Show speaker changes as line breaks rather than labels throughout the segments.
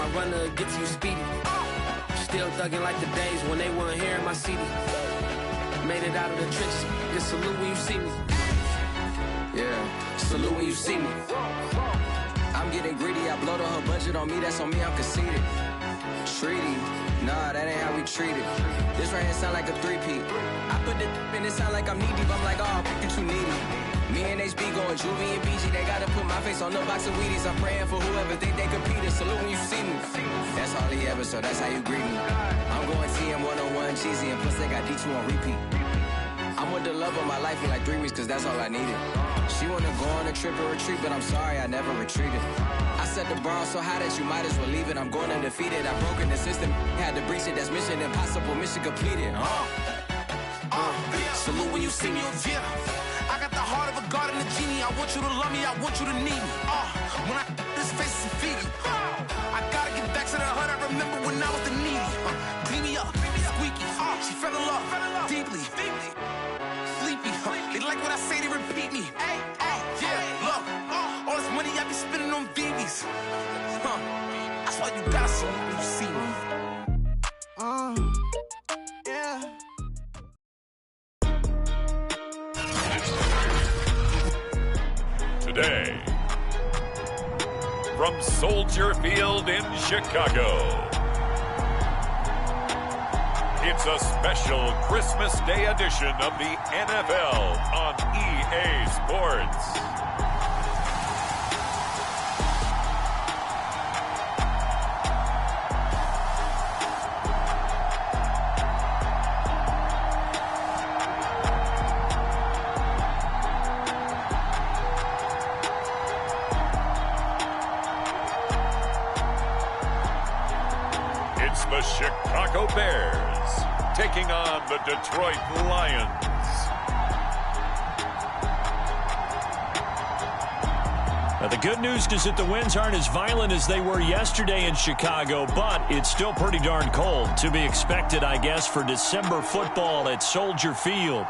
my runner get to you speedy. Still thugging like the days when they weren't here in my city. Made it out of the trenches. Just salute when you see me. Yeah, salute when you see me. I'm getting greedy. I blow the whole budget on me. That's on me. I'm conceited. Treaty. Nah, that ain't how we treat it. This right here sound like a three-peat. I put the in it sound like I'm knee deep. I'm like, oh, you too needy. Me and HB going Juvie and BG. They gotta put my face on the box of Wheaties. I'm praying for whoever think they competed. Salute when you see me. That's all he ever, so that's how you greet me. I'm going TM 101 cheesy, and plus they got D2 on repeat. I'm with the love of my life for like 3 weeks, cause that's all I needed. She wanna go on a trip or retreat, but I'm sorry, I never retreated. I set the bar so high that you might as well leave it. I'm going undefeated. I've broken the system, had to breach it. That's mission impossible, mission completed. Salute when you see me. Yeah, I got the heart of a god and a genie. I want you to love me, I want you to need me. When I this face is Fiji. I gotta get back to the hood. I remember when I was the needy. Clean me up, squeaky. She fell in love deeply. Sleepy. They like what I say, they repeat me. Yeah, look, all this money I be spending on BBs. That's why you gotta salute when you see me. Yeah.
Today, from Soldier Field in Chicago, it's a special Christmas Day edition of the NFL on EA Sports. It's the Chicago Bears taking on the Detroit Lions.
Now, the good news is that the winds aren't as violent as they were yesterday in Chicago, but it's still pretty darn cold. To be expected, I guess, for December football at Soldier Field.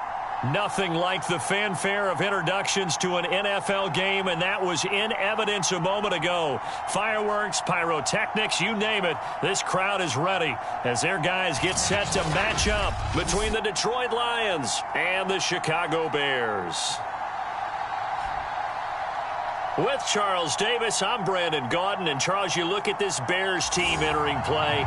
Nothing like the fanfare of introductions to an NFL game, and that was in evidence a moment ago. Fireworks, pyrotechnics, you name it. This crowd is ready as their guys get set to match up between the Detroit Lions and the Chicago Bears. With Charles Davis, I'm Brandon Gaudin. And, Charles, you look at this Bears team entering play.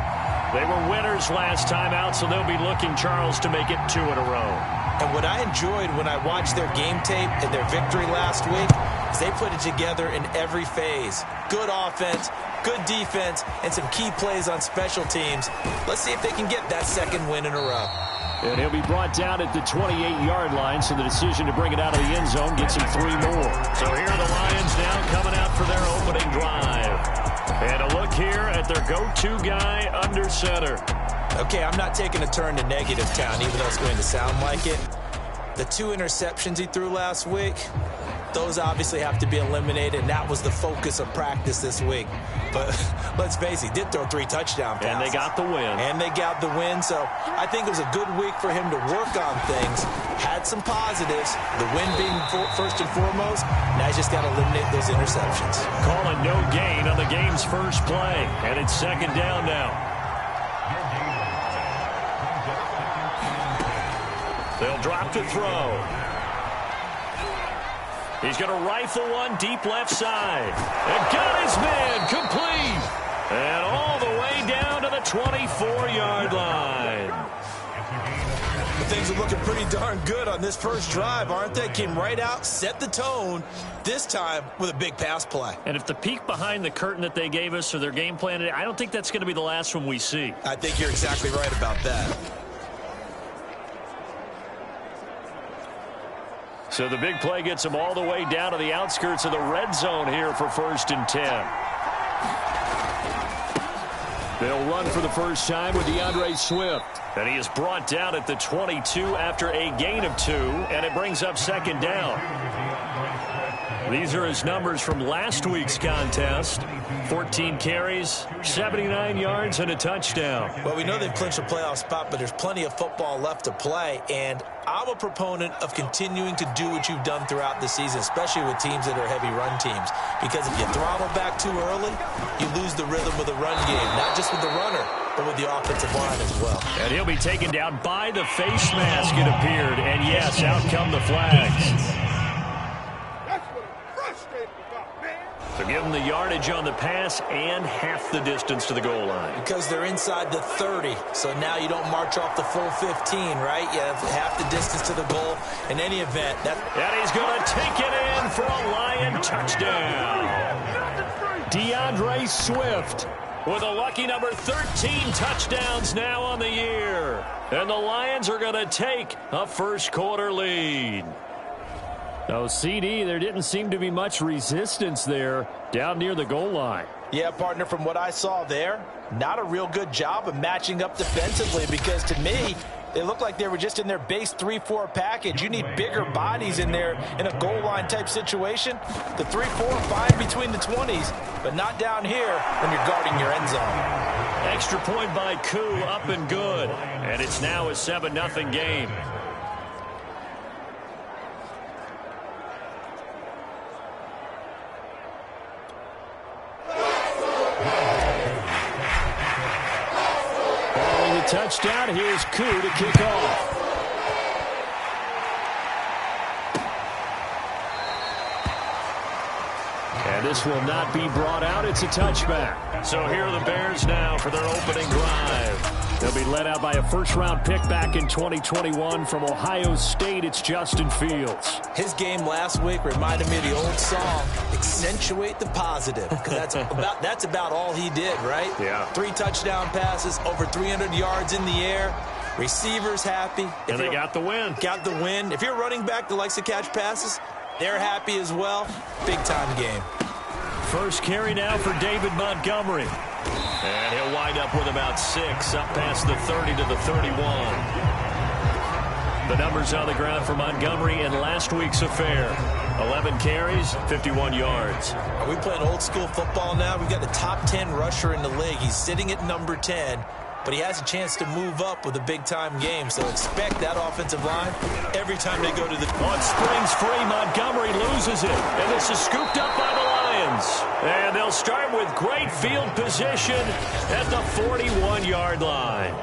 They were winners last time out, so they'll be looking, Charles, to make it 2 in a row.
And what I enjoyed when I watched their game tape and their victory last week is they put it together in every phase. Good offense, good defense, and some key plays on special teams. Let's see if they can get that second win in a row.
And he'll be brought down at the 28-yard line, so the decision to bring it out of the end zone gets him 3 more. So here are the Lions now coming out for their opening drive. And a look here at their go-to guy under center.
Okay, I'm not taking a turn to negative town, even though it's going to sound like it. The 2 interceptions he threw last week, those obviously have to be eliminated, and that was the focus of practice this week. But let's face it, he did throw 3 touchdown passes.
And they got the win.
And they got the win, so I think it was a good week for him to work on things. Had some positives, the win being first and foremost. Now he's just got to eliminate those interceptions.
Calling no gain on the game's first play, and it's second down now. They'll drop to throw. He's going to rifle one deep left side. And got his man complete. And all the way down to the 24-yard line.
Things are looking pretty darn good on this first drive, aren't they? Came right out, set the tone, this time with a big pass play.
And if the peek behind the curtain that they gave us or their game plan, I don't think that's going to be the last one we see.
I think you're exactly right about that.
So the big play gets them all the way down to the outskirts of the red zone here for 1st and 10. They'll run for the first time with DeAndre Swift. And he is brought down at the 22 after a gain of 2, and it brings up second down. These are his numbers from last week's contest. 14 carries, 79 yards, and a touchdown.
Well, we know they've clinched a playoff spot, but there's plenty of football left to play, and I'm a proponent of continuing to do what you've done throughout the season, especially with teams that are heavy run teams, because if you throttle back too early, you lose the rhythm of the run game, not just with the runner, but with the offensive line as well.
And he'll be taken down by the face mask, it appeared, and yes, out come the flags. So give them the yardage on the pass and half the distance to the goal line.
Because they're inside the 30, so now you don't march off the full 15, right? You have half the distance to the goal. In any event,
and he's going to take it in for a Lion touchdown. DeAndre Swift with a lucky number 13 touchdowns now on the year. And the Lions are going to take a first-quarter lead. Oh, CD, there didn't seem to be much resistance there down near the goal line.
Yeah, partner, from what I saw there, not a real good job of matching up defensively because to me, they looked like they were just in their base 3-4 package. You need bigger bodies in there in a goal line type situation. The 3-4 fine between the 20s, but not down here when you're guarding your end zone.
Extra point by Koo, up and good. And it's now a 7-0 game. Touchdown. Here's Koo to kick off. And this will not be brought out. It's a touchback. So here are the Bears now for their opening drive. They'll be led out by a first-round pick back in 2021 from Ohio State. It's Justin Fields.
His game last week reminded me of the old song, Accentuate the Positive, because that's about all he did, right?
Yeah.
3 touchdown passes, over 300 yards in the air. Receivers happy.
And they got the win.
Got the win. If you're running back that likes to catch passes, they're happy as well. Big-time game.
First carry now for David Montgomery. And he'll wind up with about 6, up past the 30 to the 31. The numbers on the ground for Montgomery in last week's affair. 11 carries, 51 yards.
Are we playing old school football now? We've got the top 10 rusher in the league. He's sitting at number 10, but he has a chance to move up with a big-time game. So expect that offensive line every time they go to the...
On springs free, Montgomery loses it. And this is scooped up by the Lions. And they'll start with great field position at the 41-yard line.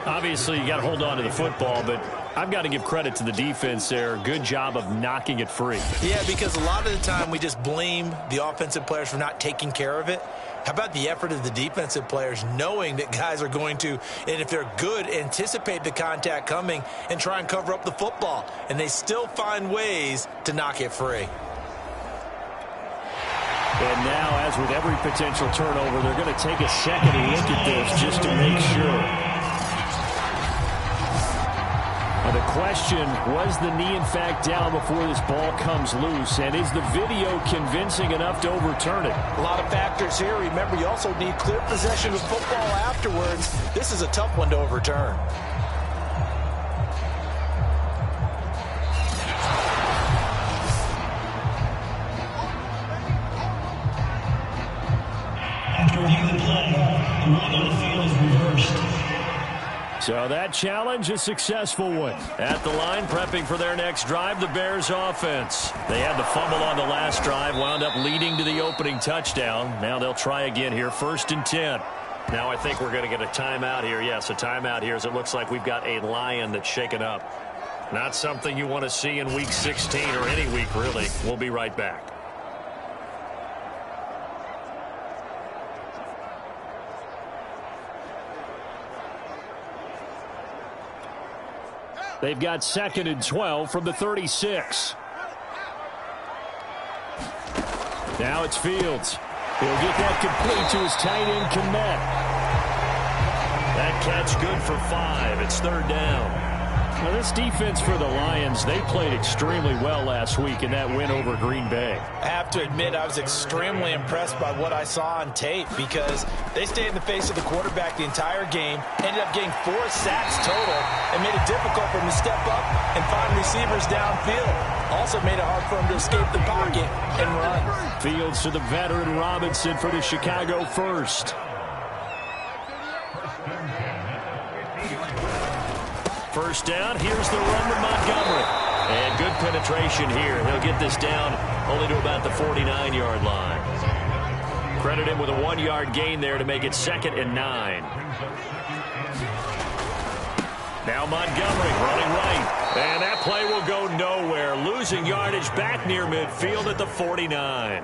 Obviously, you got to hold on to the football, but I've got to give credit to the defense there. Good job of knocking it free.
Yeah, because a lot of the time we just blame the offensive players for not taking care of it. How about the effort of the defensive players knowing that guys are going to, and if they're good, anticipate the contact coming and try and cover up the football. And they still find ways to knock it free.
And now, as with every potential turnover, they're going to take a second look at this just to make sure. And the question, was the knee in fact down before this ball comes loose? And is the video convincing enough to overturn it?
A lot of factors here. Remember, you also need clear possession of football afterwards. This is a tough one to overturn.
After reviewing the play, the rule on the field is reversed.
So that challenge, a successful one. At the line, prepping for their next drive, the Bears offense. They had the fumble on the last drive, wound up leading to the opening touchdown. Now they'll try again here, 1st and 10. Now I think we're going to get a timeout here. Yes, a timeout here as it looks like we've got a Lion that's shaken up. Not something you want to see in Week 16 or any week, really. We'll be right back. They've got 2nd and 12 from the 36. Now it's Fields. He'll get that complete to his tight end, Kmet. That catch good for 5. It's 3rd down. Now, this defense for the Lions, they played extremely well last week in that win over Green Bay.
I have to admit, I was extremely impressed by what I saw on tape because they stayed in the face of the quarterback the entire game, ended up getting 4 sacks total, and made it difficult for him to step up and find receivers downfield. Also made it hard for him to escape the pocket and run.
Fields to the veteran Robinson for the Chicago first. First down, here's the run to Montgomery. And good penetration here. He'll get this down only to about the 49-yard line. Credit him with a 1-yard gain there to make it 2nd and 9. Now Montgomery running right. And that play will go nowhere. Losing yardage back near midfield at the 49.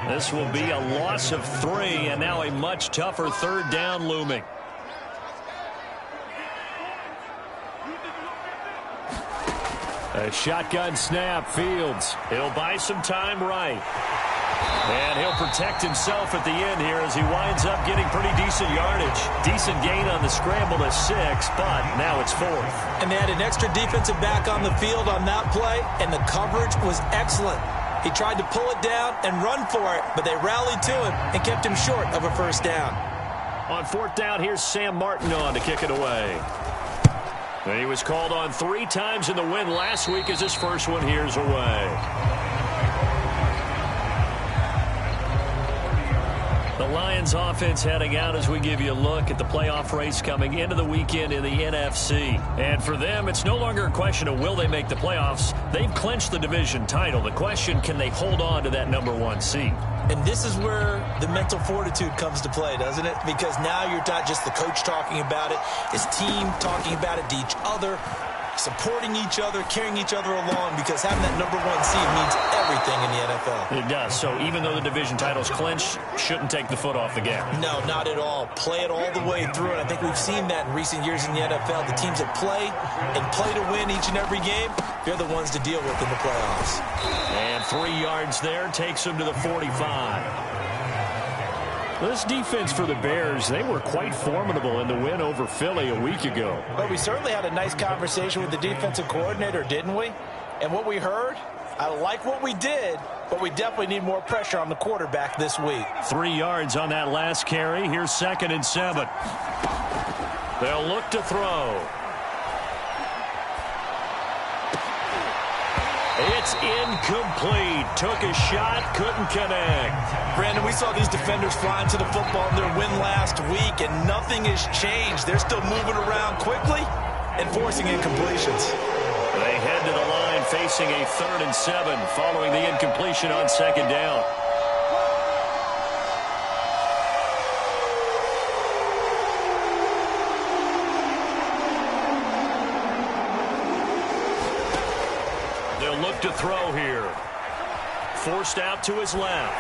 This will be a loss of 3, and now a much tougher 3rd down looming. A shotgun snap, Fields. He'll buy some time right. And he'll protect himself at the end here as he winds up getting pretty decent yardage. Decent gain on the scramble to 6, but now it's 4th.
And they had an extra defensive back on the field on that play, and the coverage was excellent. He tried to pull it down and run for it, but they rallied to him and kept him short of a 1st down.
On 4th down, here's Sam Martin on to kick it away. He was called on 3 times in the win last week as his first one here's away. The Lions offense heading out as we give you a look at the playoff race coming into the weekend in the NFC. And for them, it's no longer a question of will they make the playoffs. They've clinched the division title. The question, can they hold on to that #1 seed?
And this is where the mental fortitude comes to play, doesn't it? Because now you're not just the coach talking about it, his team talking about it to each other, supporting each other, carrying each other along, because having that #1 seed means everything in the NFL.
It does. So even though the division title's clinched, shouldn't take the foot off the gas.
No, not at all. Play it all the way through, and I think we've seen that in recent years in the NFL. The teams that play and play to win each and every game, they're the ones to deal with in the playoffs.
And 3 yards there takes them to the 45. This defense for the Bears, they were quite formidable in the win over Philly a week ago.
But we certainly had a nice conversation with the defensive coordinator, didn't we? And what we heard, I like what we did, but we definitely need more pressure on the quarterback this week.
3 yards on that last carry. Here's 2nd and 7. They'll look to throw. It's incomplete. Took a shot, couldn't connect.
Brandon, we saw these defenders flying to the football in their win last week, and nothing has changed. They're still moving around quickly and forcing incompletions.
They head to the line facing a 3rd and 7 following the incompletion on 2nd down. Look to throw here. Forced out to his left.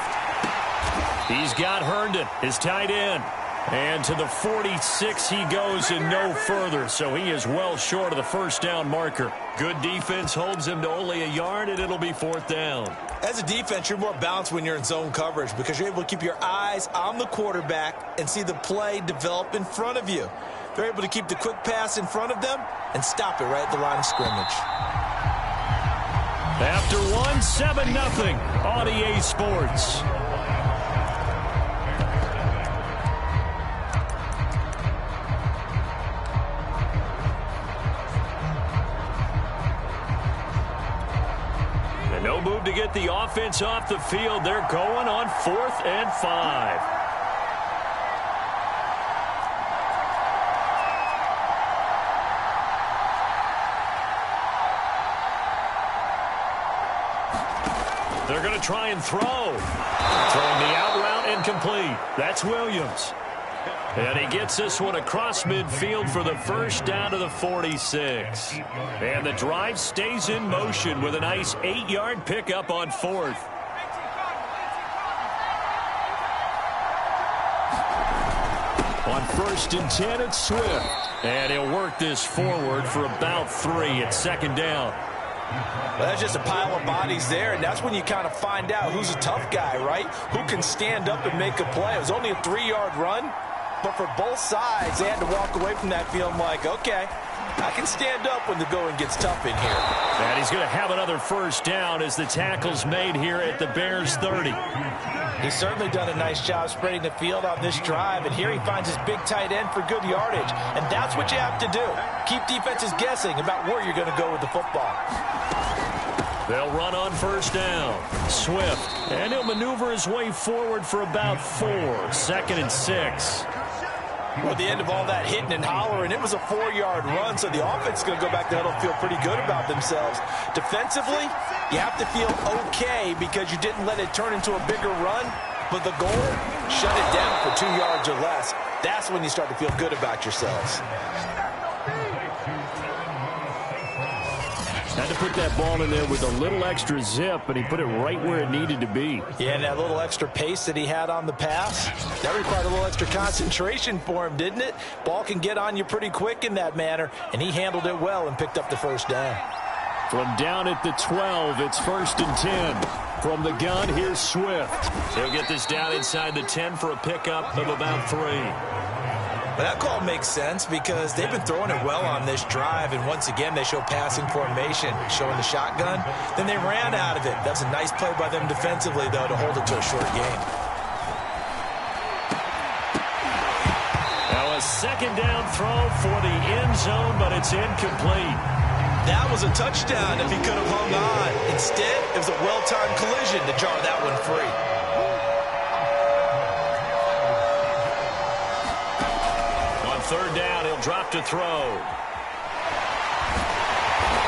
He's got Herndon, his tight end. And to the 46 he goes and no further. So he is well short of the 1st down marker. Good defense holds him to only a yard, and it'll be 4th down.
As a defense, you're more balanced when you're in zone coverage because you're able to keep your eyes on the quarterback and see the play develop in front of you. They're able to keep the quick pass in front of them and stop it right at the line of scrimmage.
After 1, 7-0 on EA Sports. And no move to get the offense off the field. They're going on 4th and 5. They're going to try and throw. Throwing the out route incomplete. That's Williams. And he gets this one across midfield for the 1st down to the 46. And the drive stays in motion with a nice 8-yard pickup on 4th. On 1st and 10, it's Swift. And he'll work this forward for about 3 at 2nd down.
Well, that's just a pile of bodies there, and that's when you kind of find out who's a tough guy, right? Who can stand up and make a play. It was only a 3-yard run, but for both sides, they had to walk away from that feeling like, okay, I can stand up when the going gets tough in here.
And he's going to have another first down as the tackle's made here at the Bears 30.
He's certainly done a nice job spreading the field on this drive, and here he finds his big tight end for good yardage. And that's what you have to do. Keep defenses guessing about where you're going to go with the football.
They'll run on first down. Swift. And he'll maneuver his way forward for about 4. 2nd and 6.
Well, at the end of all that hitting and hollering, it was a 4-yard run, so the offense is going to go back to huddle, feel pretty good about themselves. Defensively, you have to feel okay because you didn't let it turn into a bigger run, but the goal, shut it down for 2 yards or less. That's when you start to feel good about yourselves.
Had to put that ball in there with a little extra zip, and he put it right where it needed to be.
Yeah, and that little extra pace that he had on the pass, that required a little extra concentration for him, didn't it? Ball can get on you pretty quick in that manner, and he handled it well and picked up the first down.
From down at the 12, it's 1st and 10. From the gun, here's Swift. He'll get this down inside the 10 for a pickup of about 3.
But that call makes sense because they've been throwing it well on this drive, and once again they show passing formation, showing the shotgun. Then they ran out of it. That's a nice play by them defensively, though, to hold it to a short gain.
Now a 2nd down throw for the end zone, but it's incomplete.
That was a touchdown if he could have hung on. Instead, it was a well-timed collision to jar that one free.
Third down, he'll drop to throw.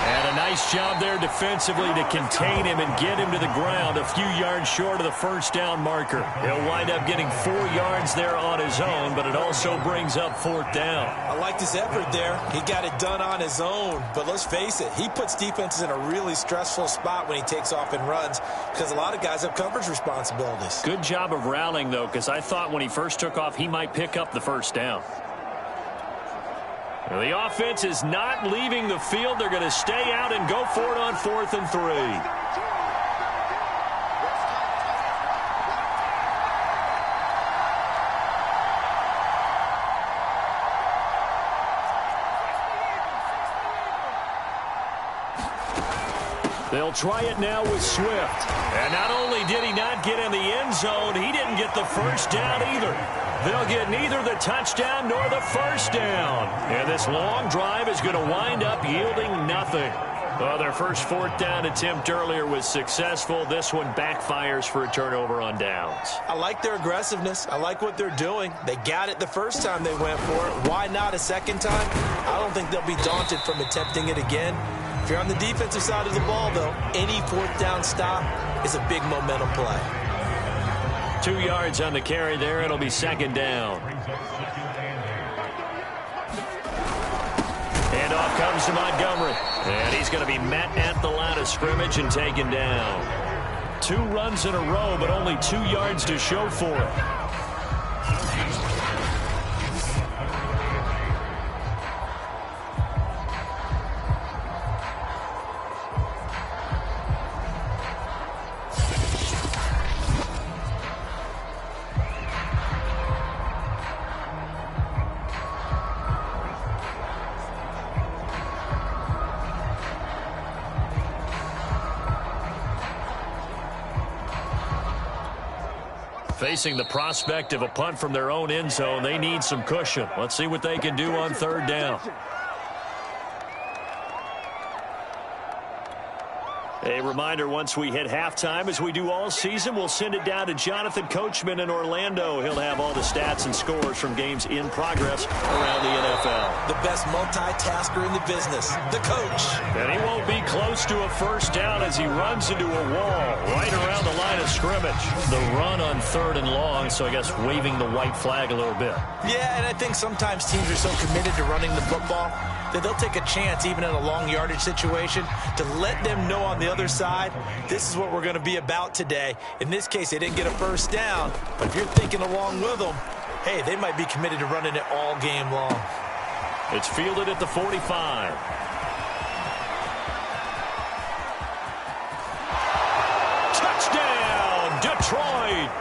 And a nice job there defensively to contain him and get him to the ground a few yards short of the first down marker. He'll wind up getting 4 yards there on his own, but it also brings up 4th down.
I liked his effort there. He got it done on his own. But let's face it, he puts defenses in a really stressful spot when he takes off and runs because a lot of guys have coverage responsibilities.
Good job of rallying, though, because I thought when he first took off, he might pick up the first down. The offense is not leaving the field. They're going to stay out and go for it on 4th and 3. They'll try it now with Swift. And not only did he not get in the end zone, he didn't get the first down either. They'll get neither the touchdown nor the first down. And this long drive is going to wind up yielding nothing. Well, their first 4th down attempt earlier was successful. This one backfires for a turnover on downs.
I like their aggressiveness. I like what they're doing. They got it the first time they went for it. Why not a second time? I don't think they'll be daunted from attempting it again. If you're on the defensive side of the ball, though, any 4th down stop is a big momentum play.
2 yards on the carry there. It'll be 2nd down. And off comes to Montgomery. And he's going to be met at the line of scrimmage and taken down. 2 runs in a row, but only 2 yards to show for it. Facing the prospect of a punt from their own end zone, they need some cushion. Let's see what they can do on 3rd down. A reminder, once we hit halftime, as we do all season, we'll send it down to Jonathan Coachman in Orlando. He'll have all the stats and scores from games in progress around the NFL.
The best multitasker in the business, the coach.
And he won't be close to a first down as he runs into a wall right around the line of scrimmage. The run on 3rd and long, so I guess waving the white flag a little bit.
Yeah, and I think sometimes teams are so committed to running the football that they'll take a chance, even in a long yardage situation, to let them know on the other side, this is what we're going to be about today. In this case, they didn't get a first down, but if you're thinking along with them, hey, they might be committed to running it all game long.
It's fielded at the 45. Touchdown, Detroit!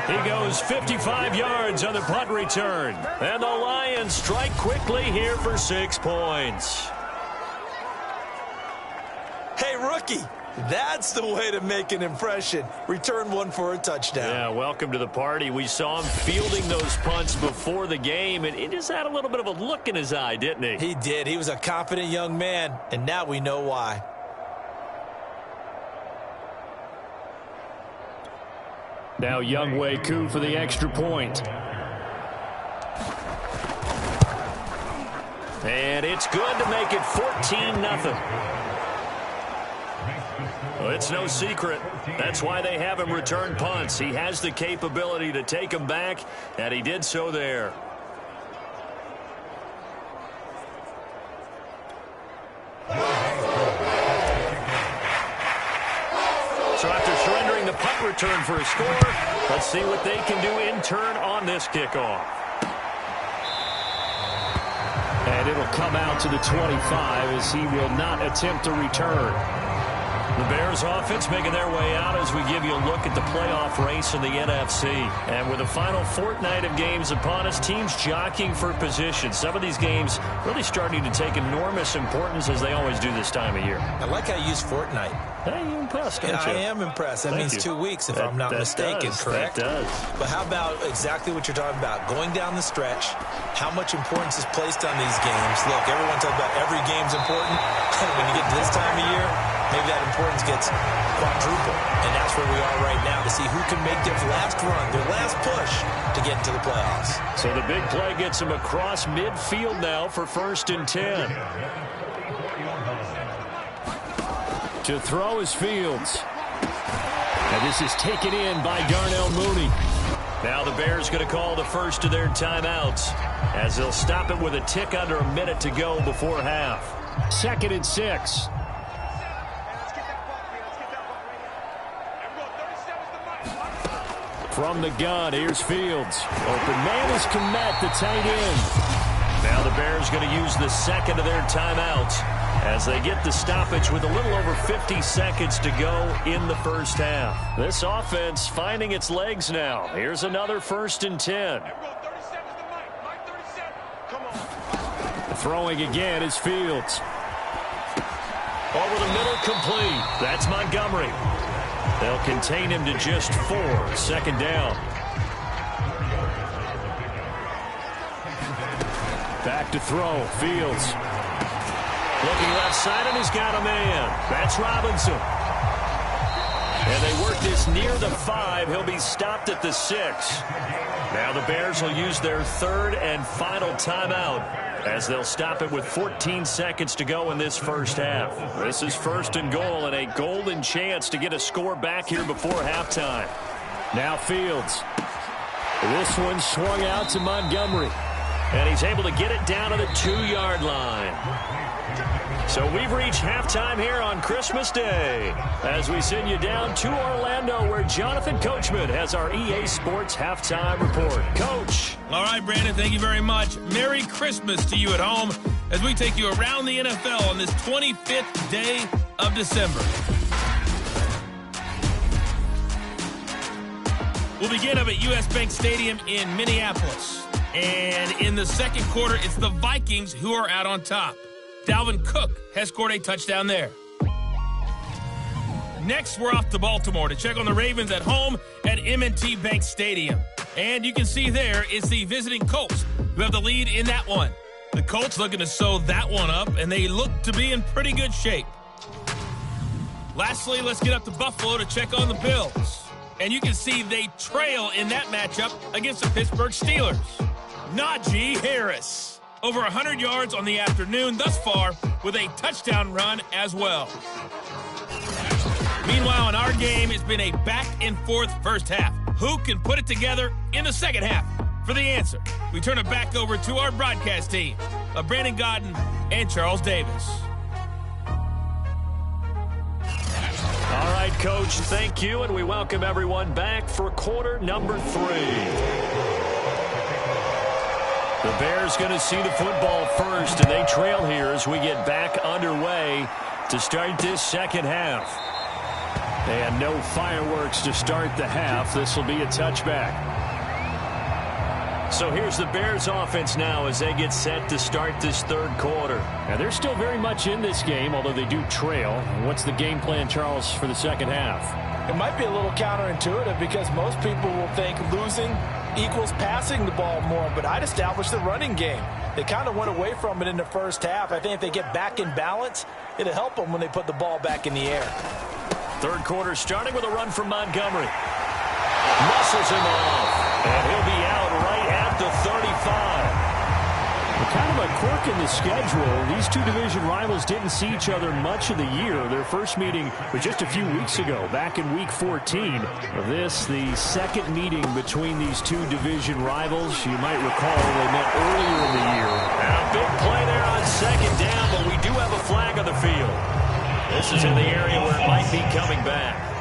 He goes 55 yards on the punt return. And the Lions strike quickly here for 6 points.
Hey, rookie, that's the way to make an impression. Return one for a touchdown.
Yeah, welcome to the party. We saw him fielding those punts before the game, and he just had a little bit of a look in his eye, didn't he?
He did. He was a confident young man, and now we know why.
Now Younghoe Koo for the extra point. And it's good to make it 14-0. Well, it's no secret. That's why they have him return punts. He has the capability to take them back, and he did so there. So after surrendering the punt return for a score, let's see what they can do in turn on this kickoff. And it'll come out to the 25 as he will not attempt to return. The Bears offense making their way out as we give you a look at the playoff race in the NFC. And with the final fortnight of games upon us, teams jockeying for position. Some of these games really starting to take enormous importance as they always do this time of year.
I like how you use fortnight.
Hey, you're impressed, don't you?
I am impressed. That means 2 weeks, if I'm not mistaken, correct?
That does.
But how about exactly what you're talking about? Going down the stretch, how much importance is placed on these games? Look, everyone talks about every game's important. When you get to this time of year, maybe that importance gets quadrupled. And that's where we are right now to see who can make their last run, their last push to get into the playoffs.
So the big play gets him across midfield now for 1st and 10. To throw is Fields. And this is taken in by Darnell Mooney. Now the Bears going to call the first of their timeouts as they'll stop it with a tick under a minute to go before half. 2nd and 6. From the gun, here's Fields. Open man is Kmet, the tight end. Now the Bears going to use the second of their timeouts as they get the stoppage with a little over 50 seconds to go in the first half. This offense finding its legs now. Here's another 1st and 10. Throwing again is Fields. Over the middle, complete. That's Montgomery. They'll contain him to just 4. 2nd down. Back to throw. Fields. Looking left side, and he's got a man. That's Robinson. And they work this near the 5. He'll be stopped at the 6. Now the Bears will use their 3rd and final timeout as they'll stop it with 14 seconds to go in this first half. This is 1st and goal and a golden chance to get a score back here before halftime. Now Fields. This one swung out to Montgomery. And he's able to get it down to the 2-yard line. So we've reached halftime here on Christmas Day as we send you down to Orlando where Jonathan Coachman has our EA Sports Halftime Report. Coach.
All right, Brandon, thank you very much. Merry Christmas to you at home as we take you around the NFL on this 25th day of December. We'll begin up at U.S. Bank Stadium in Minneapolis. And in the second quarter, it's the Vikings who are out on top. Dalvin Cook has scored a touchdown there. Next, we're off to Baltimore to check on the Ravens at home at M&T Bank Stadium. And you can see there is the visiting Colts who have the lead in that one. The Colts looking to sew that one up, and they look to be in pretty good shape. Lastly, let's get up to Buffalo to check on the Bills. And you can see they trail in that matchup against the Pittsburgh Steelers. Najee Harris. Over 100 yards on the afternoon thus far with a touchdown run as well. Meanwhile, in our game, it's been a back-and-forth first half. Who can put it together in the second half? For the answer, we turn it back over to our broadcast team of Brandon Gaudin and Charles Davis.
All right, Coach, thank you, and we welcome everyone back for quarter number 3. The Bears going to see the football first, and they trail here as we get back underway to start this second half. And no fireworks to start the half. This will be a touchback. So here's the Bears offense now as they get set to start this third quarter. Now they're still very much in this game, although they do trail. What's the game plan, Charles, for the second half?
It might be a little counterintuitive because most people will think losing equals passing the ball more, but I'd establish the running game. They kind of went away from it in the first half. I think if they get back in balance, it'll help them when they put the ball back in the air.
Third quarter starting with a run from Montgomery. Muscles him off, and he'll be out right at the 35. Kind of a quirk in the schedule. These two division rivals didn't see each other much of the year. Their first meeting was just a few weeks ago, back in Week 14. This, the second meeting between these two division rivals. You might recall they met earlier in the year. And a big play there on second down, but we do have a flag on the field. This is in the area where it might be coming back.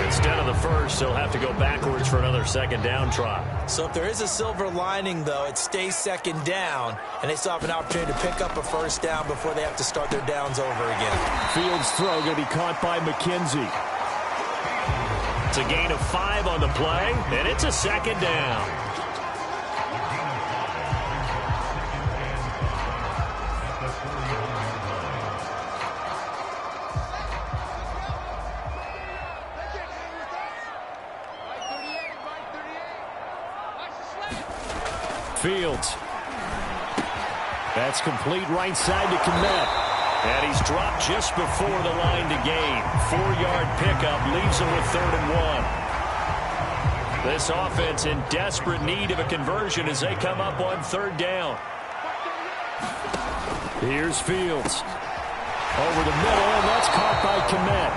Instead of the first, he'll have to go backwards for another second down try.
So if there is a silver lining, though, it stays second down, and they still have an opportunity to pick up a first down before they have to start their downs over again.
Fields' throw going to be caught by McKenzie. It's a gain of 5 on the play, and it's a second down. Fields. That's complete right side to Kmet. And he's dropped just before the line to gain. 4-yard pickup leaves him with 3rd and 1. This offense in desperate need of a conversion as they come up on 3rd down. Here's Fields. Over the middle, and that's caught by Kmet.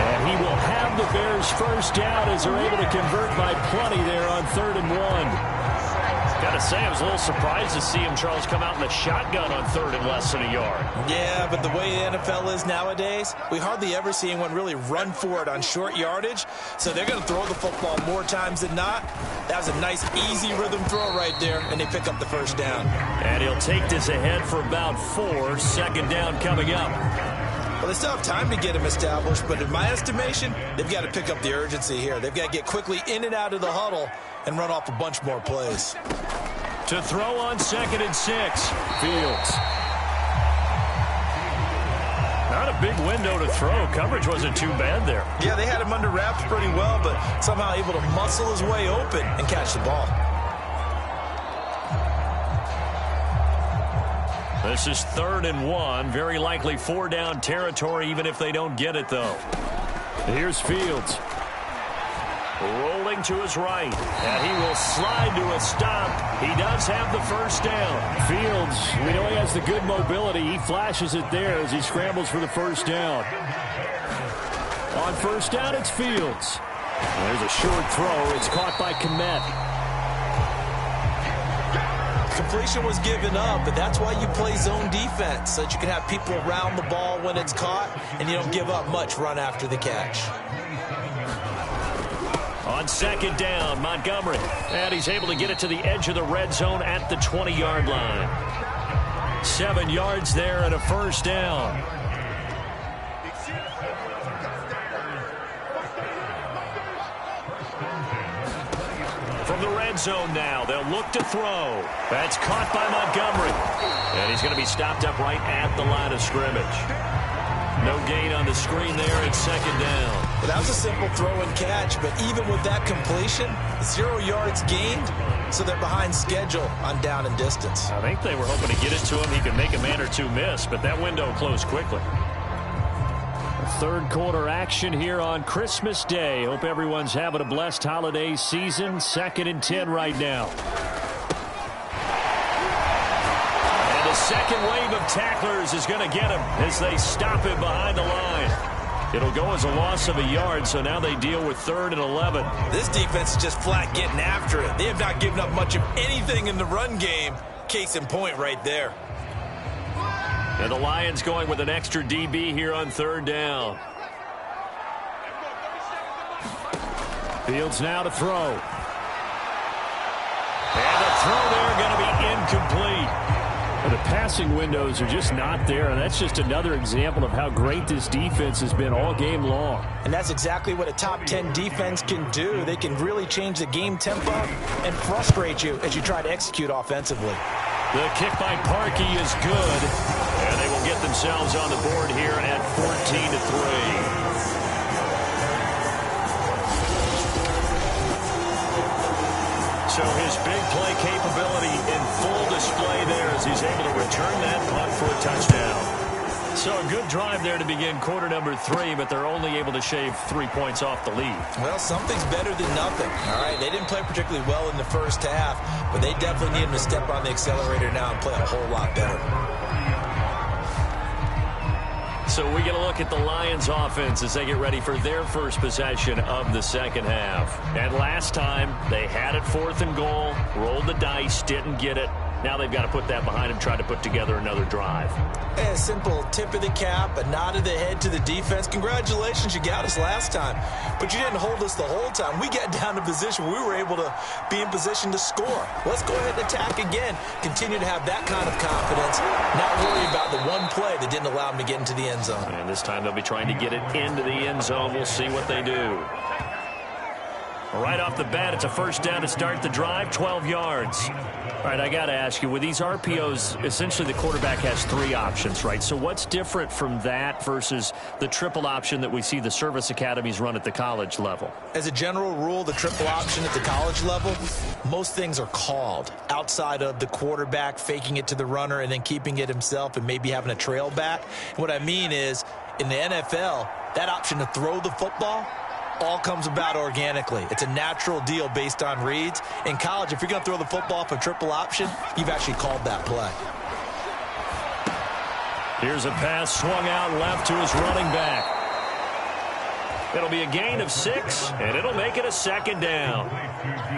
And he will have the Bears first down as they're able to convert by plenty there on 3rd and 1. Got to say, I was a little surprised to see him, Charles, come out in the shotgun on 3rd and less than a yard.
Yeah, but the way the NFL is nowadays, we hardly ever see anyone really run for it on short yardage. So they're going to throw the football more times than not. That was a nice, easy rhythm throw right there, and they pick up the first down.
And he'll take this ahead for about 4. Second down coming up.
Well, they still have time to get him established, but in my estimation, they've got to pick up the urgency here. They've got to get quickly in and out of the huddle and run off a bunch more plays.
To throw on 2nd and 6, Fields. Not a big window to throw. Coverage wasn't too bad there.
Yeah, they had him under wraps pretty well, but somehow able to muscle his way open and catch the ball.
This is 3rd and 1. Very likely 4-down territory, even if they don't get it, though. Here's Fields. Rolling to his right, and he will slide to a stop. He does have the first down. Fields, we know he has the good mobility. He flashes it there as he scrambles for the first down. On first down, it's Fields. There's a short throw. It's caught by Kmet.
Completion was given up, but that's why you play zone defense, so that you can have people around the ball when it's caught, and you don't give up much run after the catch.
On 2nd down, Montgomery. And he's able to get it to the edge of the red zone at the 20-yard line. 7 yards there and a first down. From the red zone now, they'll look to throw. That's caught by Montgomery. And he's going to be stopped up right at the line of scrimmage. No gain on the screen there at 2nd down.
Well, that was a simple throw and catch, but even with that completion, 0 yards gained, so they're behind schedule on down and distance.
I think they were hoping to get it to him. He could make a man or two miss, but that window closed quickly. Third quarter action here on Christmas Day. Hope everyone's having a blessed holiday season. 2nd and 10 right now. And the second wave of tacklers is going to get him as they stop him behind the line. It'll go as a loss of a yard, so now they deal with 3rd and 11.
This defense is just flat getting after it. They have not given up much of anything in the run game. Case in point right there.
And the Lions going with an extra DB here on 3rd down. Fields now to throw. And the throw there going to be incomplete. The passing windows are just not there, and that's just another example of how great this defense has been all game long.
And that's exactly what a top 10 defense can do. They can really change the game tempo and frustrate you as you try to execute offensively.
The kick by Parkey is good, and they will get themselves on the board here at 14-3. So his big play capability in full display there as he's able to return that punt for a touchdown. So a good drive there to begin quarter number 3, but they're only able to shave 3 points off the lead.
Well, something's better than nothing. All right, they didn't play particularly well in the first half, but they definitely need him to step on the accelerator now and play a whole lot better.
So we get a look at the Lions offense as they get ready for their first possession of the second half. And last time, they had it 4th and goal, rolled the dice, didn't get it. Now they've got to put that behind them, try to put together another drive.
A simple tip of the cap, a nod of the head to the defense. Congratulations, you got us last time. But you didn't hold us the whole time. We got down to position. We were able to be in position to score. Let's go ahead and attack again. Continue to have that kind of confidence. Not worry about the one play that didn't allow them to get into the end zone.
And this time they'll be trying to get it into the end zone. We'll see what they do. Right off the bat, it's a first down to start the drive, 12 yards. All right, I got to ask you, with these RPOs, essentially the quarterback has 3 options, right? So what's different from that versus the triple option that we see the service academies run at the college level?
As a general rule, the triple option at the college level, most things are called outside of the quarterback faking it to the runner and then keeping it himself and maybe having a trail back. What I mean is, in the NFL, that option to throw the football all comes about organically. It's a natural deal based on reads. In college, if you're going to throw the football off a triple option, you've actually called that play.
Here's a pass swung out left to his running back. It'll be a gain of 6, and it'll make it a second down.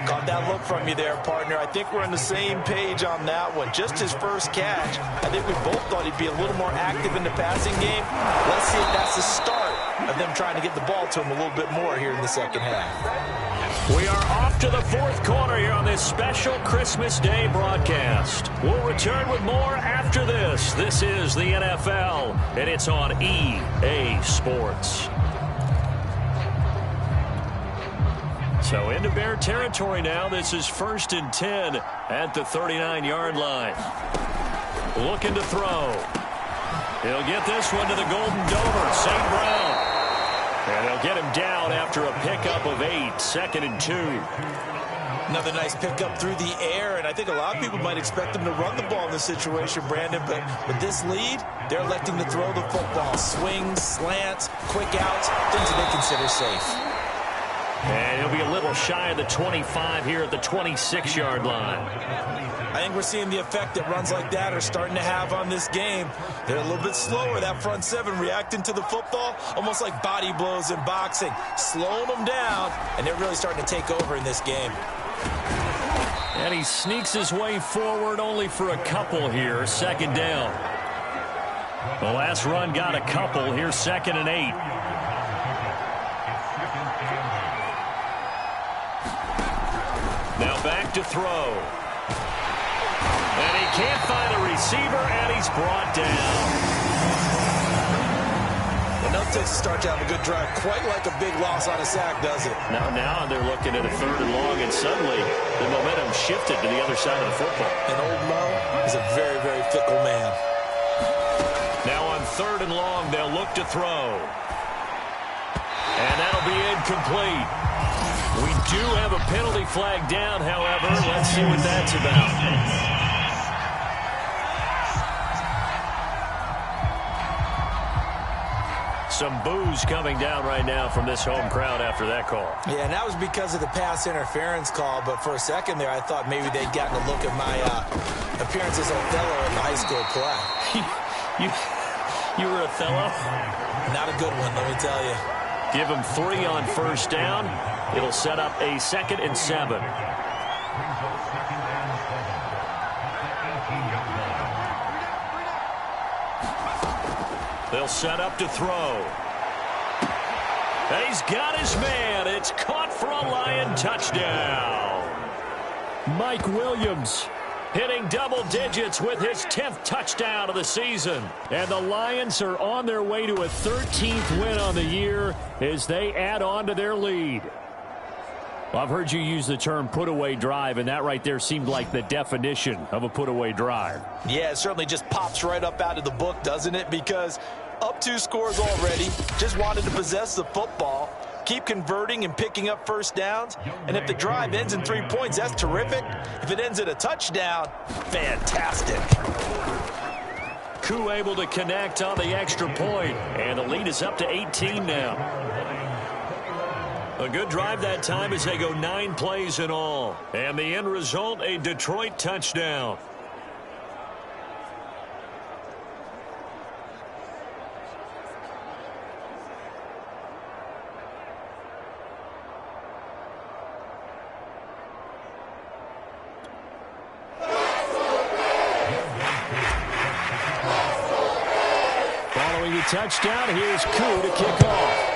Got that look from you there, partner. I think we're on the same page on that one. Just his first catch. I think we both thought he'd be a little more active in the passing game. Let's see if that's the start of them trying to get the ball to him a little bit more here in the second half.
We are off to the 4th quarter here on this special Christmas Day broadcast. We'll return with more after this. This is the NFL, and it's on EA Sports. So into Bear territory now. This is 1st and 10 at the 39-yard line. Looking to throw. He'll get this one to the Golden Domer, St. Brown. And they'll get him down after a pickup of 8, 2nd and 2.
Another nice pickup through the air, and I think a lot of people might expect them to run the ball in this situation, Brandon, but with this lead, they're electing to throw the football. Swings, slants, quick outs, things that they consider safe.
And he'll be a little shy of the 25 here at the 26-yard line.
I think we're seeing the effect that runs like that are starting to have on this game. They're a little bit slower, that front 7 reacting to the football, almost like body blows in boxing, slowing them down, and they're really starting to take over in this game.
And he sneaks his way forward only for a couple here, 2nd down. The last run got a couple. Here's 2nd and 8. Now back to throw. And he can't find a receiver, and he's brought down.
Enough to start to have a good drive. Quite like a big loss on a sack, does it?
Now they're looking at a 3rd and long, and suddenly the momentum shifted to the other side of the football.
And old Mo is a very, very fickle man.
Now on 3rd and long, they'll look to throw. And that'll be incomplete. We do have a penalty flag down, however. Let's see what that's about. Some boos coming down right now from this home crowd after that call.
Yeah, and that was because of the pass interference call, but for a second there, I thought maybe they'd gotten a look at my appearance as Othello in the high school play.
You were Othello?
Not a good one, let me tell you.
Give him 3 on 1st down. It'll set up a 2nd and 7. They'll set up to throw. And he's got his man. It's caught for a Lion touchdown. Mike Williams hitting double digits with his 10th touchdown of the season. And the Lions are on their way to a 13th win on the year as they add on to their lead. Well, I've heard you use the term put-away drive, and that right there seemed like the definition of a put-away drive.
Yeah, it certainly just pops right up out of the book, doesn't it? Because up 2 scores already, just wanted to possess the football, keep converting and picking up first downs. And if the drive ends in 3 points, that's terrific. If it ends in a touchdown, fantastic.
Koo able to connect on the extra point, and the lead is up to 18 now. A good drive that time as they go 9 plays in all. And the end result, a Detroit touchdown. Following the touchdown, here's Koo to kick off.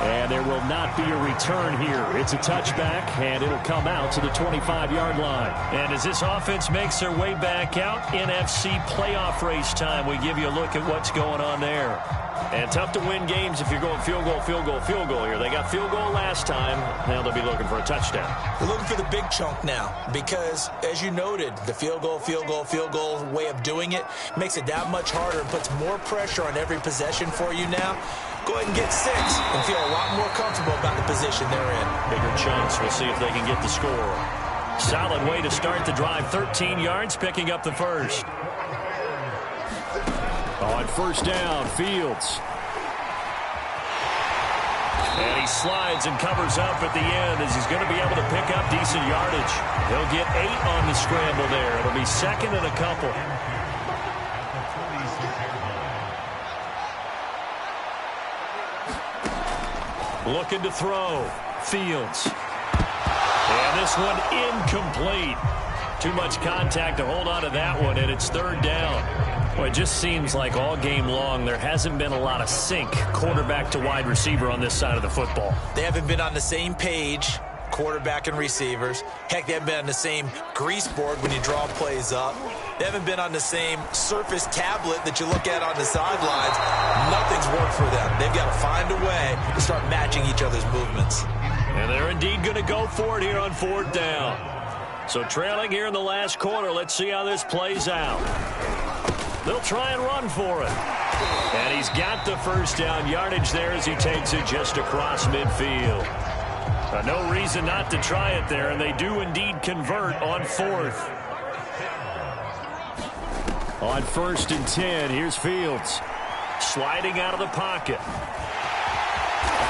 And there will not be a return here. It's a touchback, and it'll come out to the 25-yard line. And as this offense makes their way back out, NFC playoff race time, we give you a look at what's going on there. And tough to win games if you're going field goal, field goal, field goal here. They got field goal last time. Now they'll be looking for a touchdown.
They're looking for the big chunk now because, as you noted, the field goal way of doing it makes it that much harder and puts more pressure on every possession for you now. Go ahead and get 6 and feel a lot more comfortable about the position they're in.
Bigger chunks. We'll see if they can get the score. Solid way to start the drive. 13 yards, picking up the first. On first down, Fields. And he slides and covers up at the end as he's going to be able to pick up decent yardage. He'll get 8 on the scramble there. It'll be second and a couple. Looking to throw. Fields. And this one incomplete. Too much contact to hold on to that one, and it's third down. Well, it just seems like all game long there hasn't been a lot of sync quarterback to wide receiver on this side of the football.
They haven't been on the same page, quarterback and receivers. Heck, they haven't been on the same grease board when you draw plays up. They haven't been on the same surface tablet that you look at on the sidelines. Nothing's worked for them. They've got to find a way to start matching each other's movements.
And they're indeed going to go for it here on fourth down. So trailing here in the last quarter, let's see how this plays out. They'll try and run for it. And he's got the first down yardage there as he takes it just across midfield. No reason not to try it there, and they do indeed convert on fourth. On first and 10, here's Fields. Sliding out of the pocket.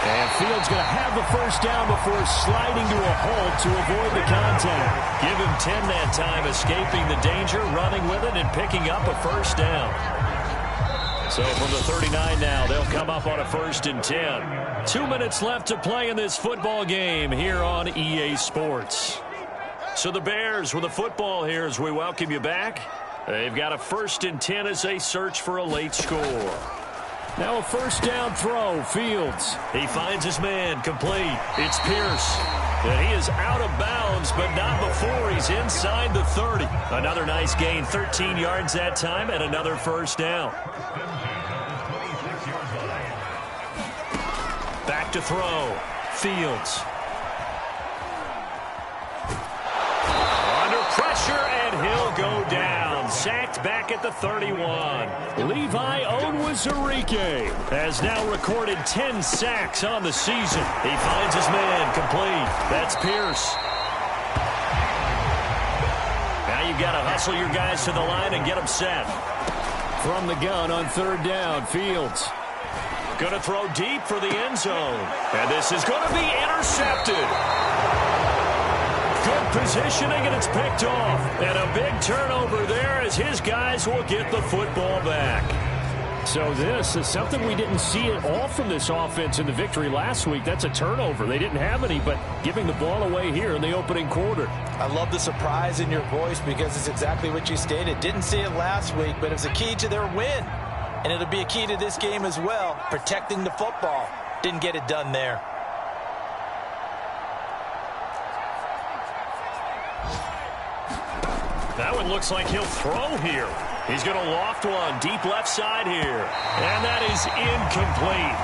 And Fields going to have the first down before sliding to a halt to avoid the contact. Give him 10 that time, escaping the danger, running with it, and picking up a first down. So from the 39 now, they'll come up on a first and 10. 2 minutes left to play in this football game here on EA Sports. So the Bears with the football here as we welcome you back. They've got a first and 10 as they search for a late score. Now a first down throw, Fields. He finds his man, complete. It's Pierce. And he is out of bounds, but not before he's inside the 30. Another nice gain, 13 yards that time, and another first down. Back to throw, Fields. Under pressure, and he'll go down. Sacked back at the 31. Levi Onwuzurike has now recorded 10 sacks on the season. He finds his man, complete. That's Pierce. Now you've got to hustle your guys to the line and get them set. From the gun on third down, Fields. Going to throw deep for the end zone. And this is going to be intercepted. Good positioning, and it's picked off. And a big turnover there as his guys will get the football back. So this is something we didn't see at all from this offense in the victory last week. That's a turnover. They didn't have any, but giving the ball away here in the opening quarter.
I love the surprise in your voice because it's exactly what you stated. Didn't see it last week, but it was a key to their win. And it'll be a key to this game as well, protecting the football. Didn't get it done there.
That one looks like he'll throw here. He's going to loft one deep left side here. And that is incomplete.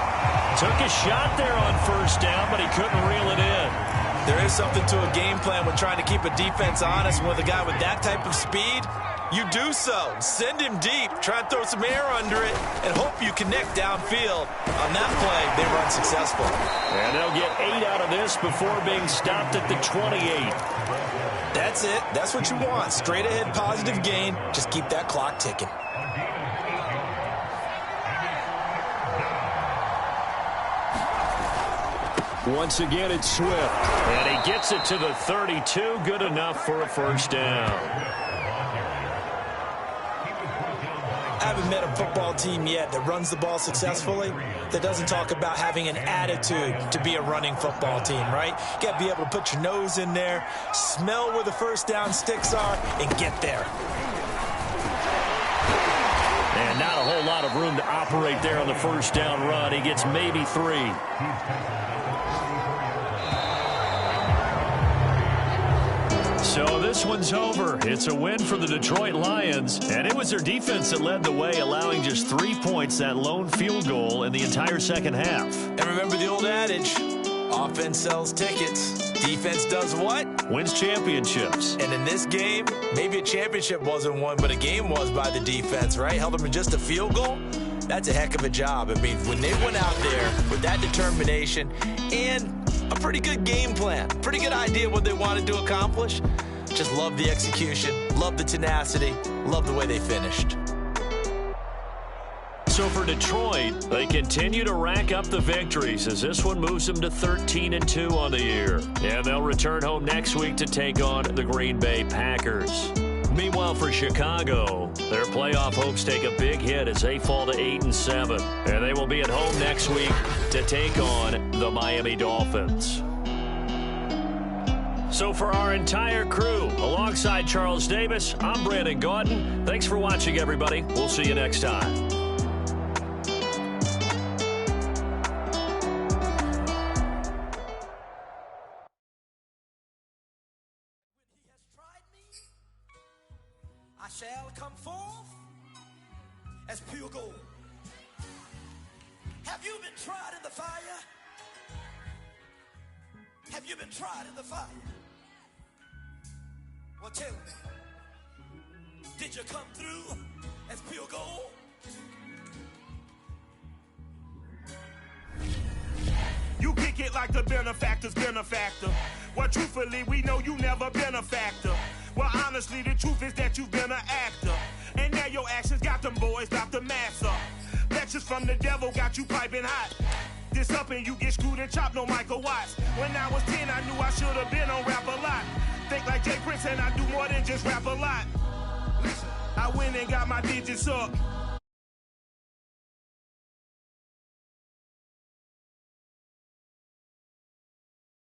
Took a shot there on first down, but he couldn't reel it in.
There is something to a game plan when trying to keep a defense honest. With a guy with that type of speed, you do so. Send him deep. Try and throw some air under it and hope you connect downfield. On that play, they were unsuccessful.
And they'll get 8 out of this before being stopped at the 28.
That's it. That's what you want. Straight ahead positive gain. Just keep that clock ticking.
Once again, it's Swift. And he gets it to the 32. Good enough for a first down.
I haven't met a football team yet that runs the ball successfully that doesn't talk about having an attitude to be a running football team, right? You got to be able to put your nose in there, smell where the first down sticks are, and get there.
And not a whole lot of room to operate there on the first down run. He gets maybe 3. So this one's over. It's a win for the Detroit Lions, and it was their defense that led the way, allowing just 3 points, that lone field goal in the entire second half.
And remember the old adage, offense sells tickets. Defense does what?
Wins championships.
And in this game, maybe a championship wasn't won, but a game was by the defense, right? Held them to just a field goal. That's a heck of a job. I mean, when they went out there with that determination and a pretty good game plan, pretty good idea what they wanted to accomplish, just love the execution, love the tenacity, love the way they finished.
So for Detroit, they continue to rack up the victories as this one moves them to 13-2 on the year. And they'll return home next week to take on the Green Bay Packers. Meanwhile, for Chicago, their playoff hopes take a big hit as they fall to 8-7. And they will be at home next week to take on the Miami Dolphins. So for our entire crew, alongside Charles Davis, I'm Brandon Gaudin. Thanks for watching, everybody. We'll see you next time.
I shall come forth as pure gold. Have you been tried in the fire? Have you been tried in the fire? Well, tell me, did you come through as pure gold?
You kick it like the benefactor's benefactor. Well, truthfully, we know you never been a factor. Well, honestly, the truth is that you've been an actor. And now your actions got them boys about to mass up. Lectures from the devil got you piping hot. This up and you get screwed and chopped, no Michael Watts. When I was 10, I knew I should have been on rap a lot. Think like Jay Prince and I do more than just rap a lot. Listen, I went and got my digits up.